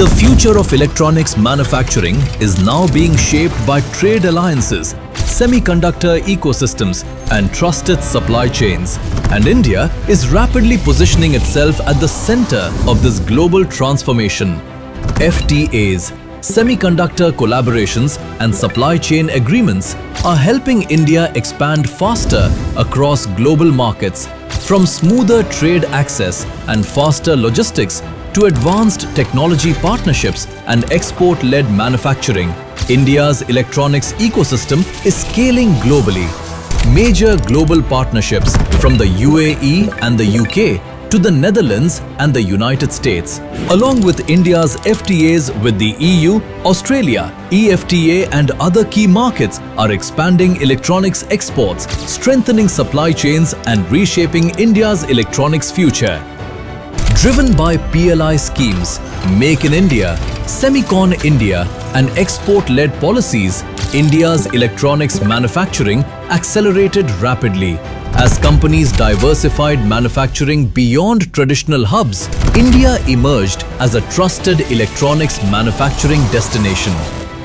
The future of electronics manufacturing is now being shaped by trade alliances, semiconductor ecosystems, and trusted supply chains. And India is rapidly positioning itself at the center of this global transformation. FTAs, semiconductor collaborations, and supply chain agreements are helping India expand faster across global markets, from smoother trade access and faster logistics to advanced technology partnerships and export-led manufacturing. India's electronics ecosystem is scaling globally. Major global partnerships from the UAE and the UK to the Netherlands and the United States, along with India's FTAs with the EU, Australia, EFTA and other key markets are expanding electronics exports, strengthening supply chains and reshaping India's electronics future. Driven by PLI schemes, Make in India, Semicon India and export-led policies, India's electronics manufacturing accelerated rapidly. As companies diversified manufacturing beyond traditional hubs, India emerged as a trusted electronics manufacturing destination.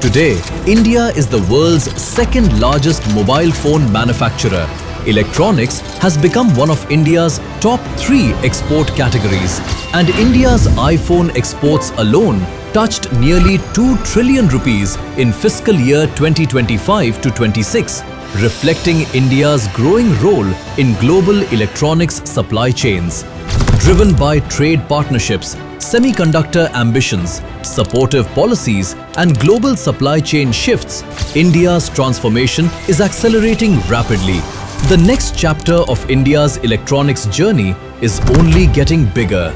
Today, India is the world's second-largest mobile phone manufacturer. Electronics has become one of India's top 3 export categories, and India's iPhone exports alone touched nearly 2 trillion rupees in fiscal year 2025 to 26, reflecting India's growing role in global electronics supply chains. Driven by trade partnerships, semiconductor ambitions, supportive policies, and global supply chain shifts, India's transformation is accelerating rapidly. The next chapter of India's electronics journey is only getting bigger.